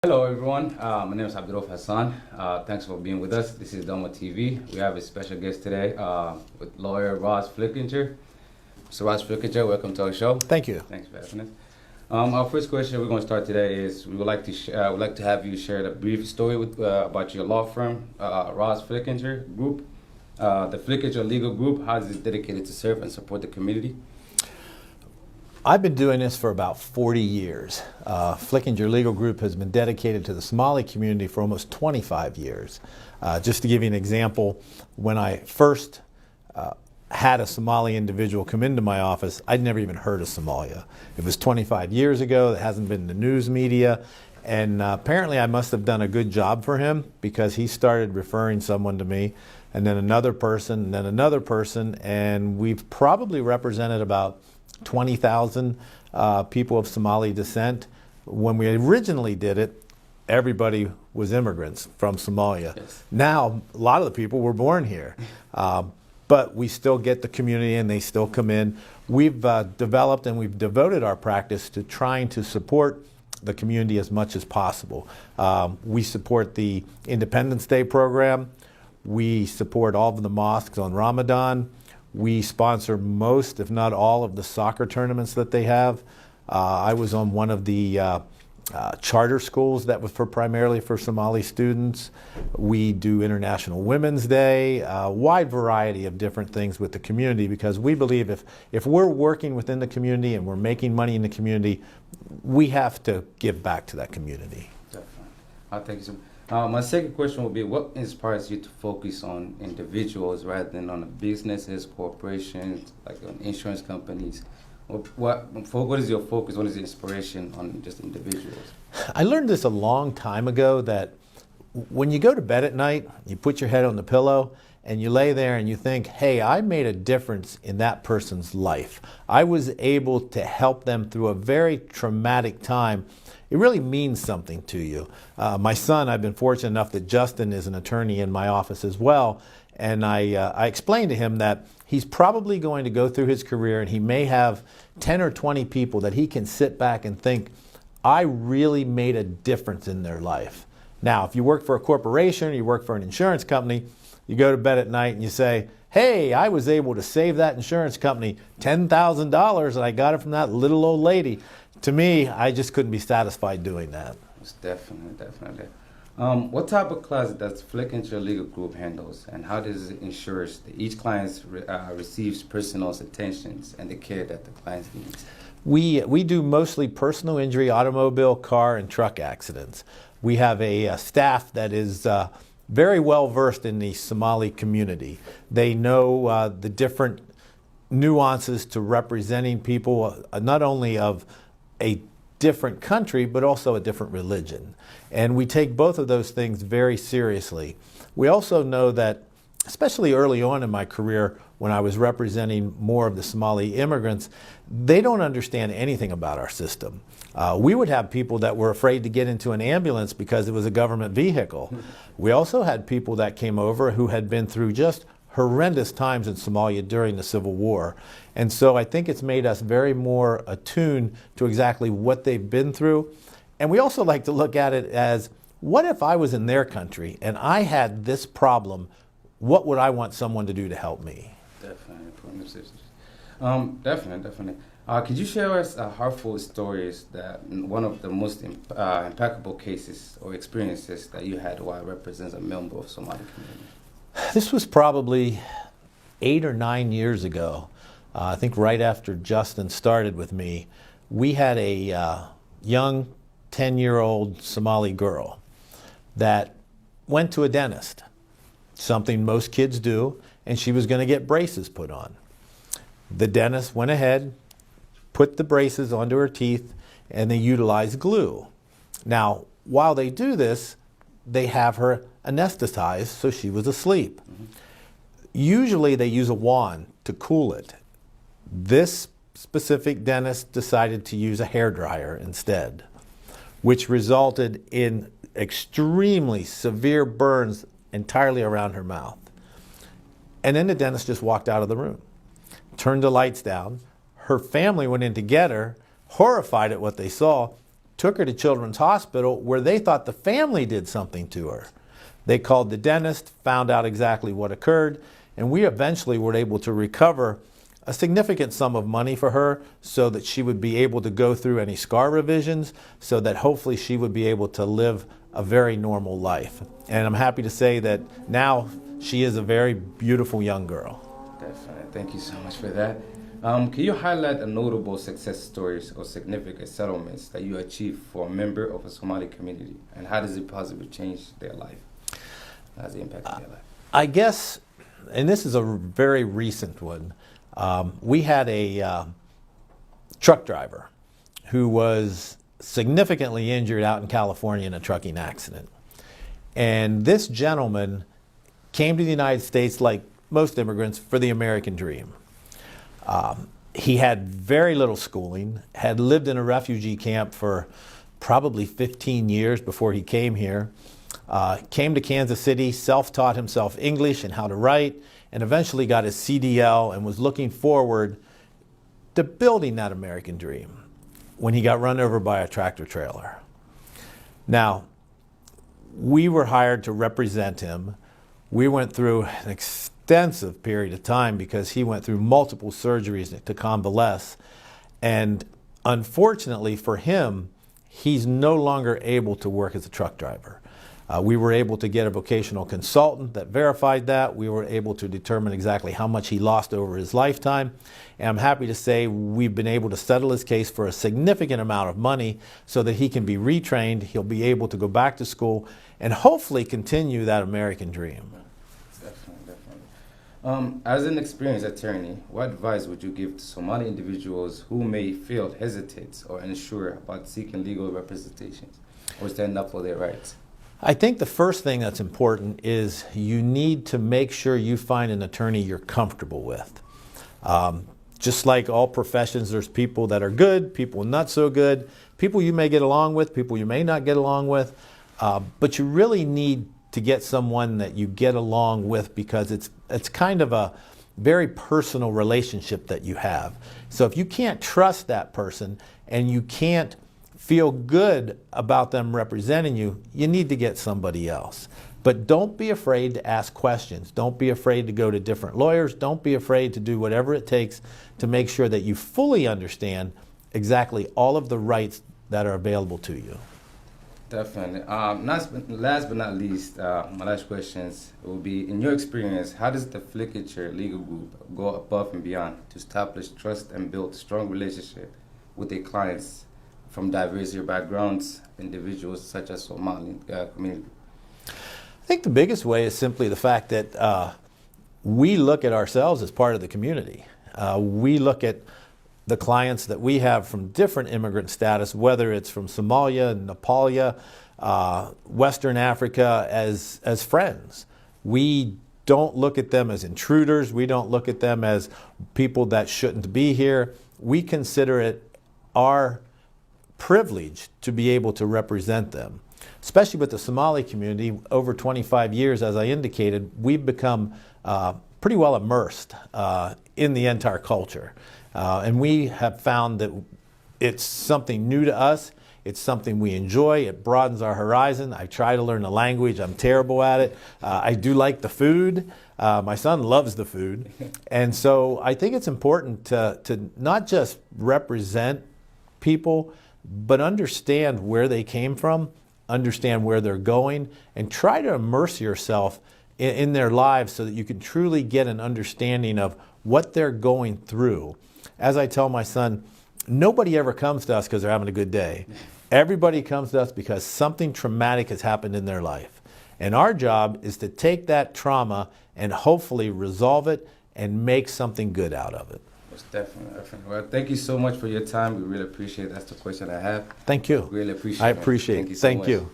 Hello everyone, my name is Abdul Hassan. Thanks for being with us. This is Dalmar TV. We have a special guest today with lawyer Russel Flickinger. So Russel Flickinger, welcome to our show. Thank you. Thanks for having us. Our first question we're going to start today is we would like to have you share a brief story about your law firm, Russel Flickinger Group. The Flickinger Legal Group, how is it dedicated to serve and support the community? I've been doing this for about 40 years. Flickinger Legal Group has been dedicated to the Somali community for almost 25 years. Just to give you an example, when I first had a Somali individual come into my office, I'd never even heard of Somalia. It was 25 years ago. It hasn't been in the news media. And apparently I must have done a good job for him because he started referring someone to me, and then another person, and then another person, and we've probably represented about 20,000 people of Somali descent. When we originally did it, everybody was immigrants from Somalia. Yes. Now, a lot of the people were born here, but we still get the community and they still come in. We've developed and we've devoted our practice to trying to support the community as much as possible. We support the Independence Day program. We support all of the mosques on Ramadan. We sponsor most, if not all, of the soccer tournaments that they have. I was on one of the charter schools that was primarily for Somali students. We do International Women's Day, a wide variety of different things with the community, because we believe if we're working within the community and we're making money in the community, we have to give back to that community. Definitely. Thank you so much. My second question would be, what inspires you to focus on individuals rather than on businesses, corporations, like on insurance companies? What is your focus? What is the inspiration on just individuals? I learned this a long time ago, that when you go to bed at night, you put your head on the pillow and you lay there and you think, hey, I made a difference in that person's life. I was able to help them through a very traumatic time. It really means something to you. My son, I've been fortunate enough that Justin is an attorney in my office as well, and I explained to him that he's probably going to go through his career and he may have 10 or 20 people that he can sit back and think, I really made a difference in their life. Now, if you work for a corporation, or you work for an insurance company, you go to bed at night and you say, hey, I was able to save that insurance company $10,000 and I got it from that little old lady. To me, I just couldn't be satisfied doing that. Most definitely. What type of class does Flickinger Legal Group handles, and how does it ensure that each client receives personal attentions and the care that the client needs? We do mostly personal injury, automobile, car, and truck accidents. We have a staff that is very well versed in the Somali community. They know the different nuances to representing people, not only of a different country, but also a different religion. And we take both of those things very seriously. We also know that, especially early on in my career, when I was representing more of the Somali immigrants, they don't understand anything about our system. We would have people that were afraid to get into an ambulance because it was a government vehicle. We also had people that came over who had been through just horrendous times in Somalia during the Civil War. And so I think it's made us very more attuned to exactly what they've been through. And we also like to look at it as, what if I was in their country and I had this problem? What would I want someone to do to help me? Definitely. Could you share us heartful stories that one of the most impeccable cases or experiences that you had while representing a member of Somali community? This was probably 8 or 9 years ago. I think right after Justin started with me, we had a young 10-year-old Somali girl that went to a dentist, something most kids do, and she was going to get braces put on. The dentist went ahead, put the braces onto her teeth, and they utilized glue. Now, while they do this, they have her anesthetized, so she was asleep. Usually they use a wand to cool it. This specific dentist decided to use a hairdryer instead, which resulted in extremely severe burns entirely around her mouth. And then the dentist just walked out of the room, turned the lights down. Her family went in to get her, horrified at what they saw, took her to Children's Hospital where they thought the family did something to her. They called the dentist, found out exactly what occurred, and we eventually were able to recover a significant sum of money for her so that she would be able to go through any scar revisions, so that hopefully she would be able to live a very normal life. And I'm happy to say that now she is a very beautiful young girl. Definitely. Thank you so much for that. Can you highlight a notable success stories or significant settlements that you achieved for a member of a Somali community, and how does it positively change their life? How does it impact their life? I guess, and this is a very recent one, we had a truck driver who was significantly injured out in California in a trucking accident. And this gentleman came to the United States, like most immigrants, for the American dream. He had very little schooling, had lived in a refugee camp for probably 15 years before he came here, came to Kansas City, self-taught himself English and how to write, and eventually got his CDL and was looking forward to building that American dream when he got run over by a tractor trailer. Now, we were hired to represent him. We went through an extensive period of time because he went through multiple surgeries to convalesce. And unfortunately for him, he's no longer able to work as a truck driver. We were able to get a vocational consultant that verified that. We were able to determine exactly how much he lost over his lifetime. And I'm happy to say we've been able to settle his case for a significant amount of money so that he can be retrained, he'll be able to go back to school, and hopefully continue that American dream. Definitely. As an experienced attorney, what advice would you give to Somali individuals who may feel hesitant or unsure about seeking legal representations or stand up for their rights? I think the first thing that's important is you need to make sure you find an attorney you're comfortable with. Just like all professions, there's people that are good, people not so good, people you may get along with, people you may not get along with, but you really need to get someone that you get along with because it's kind of a very personal relationship that you have. So if you can't trust that person and you can't feel good about them representing you, you need to get somebody else. But don't be afraid to ask questions. Don't be afraid to go to different lawyers. Don't be afraid to do whatever it takes to make sure that you fully understand exactly all of the rights that are available to you. Definitely. Last but not least, my last questions will be, in your experience, how does the Flickinger legal group go above and beyond to establish trust and build strong relationship with their clients from diverse backgrounds, individuals such as Somali community? I think the biggest way is simply the fact that we look at ourselves as part of the community. We look at the clients that we have from different immigrant status, whether it's from Somalia, Nepalia, Western Africa, as friends. We don't look at them as intruders. We don't look at them as people that shouldn't be here. We consider it our privilege to be able to represent them. Especially with the Somali community, over 25 years, as I indicated, we've become pretty well immersed in the entire culture. And we have found that it's something new to us. It's something we enjoy. It broadens our horizon. I try to learn the language. I'm terrible at it. I do like the food. My son loves the food. And so I think it's important to not just represent people, but understand where they came from, understand where they're going, and try to immerse yourself in their lives so that you can truly get an understanding of what they're going through. As I tell my son, nobody ever comes to us because they're having a good day. Everybody comes to us because something traumatic has happened in their life. And our job is to take that trauma and hopefully resolve it and make something good out of it. Most definitely. Well, thank you so much for your time. We really appreciate it. That's the question I have. Thank you. Really appreciate it. I appreciate it. Thank you so much. Thank you.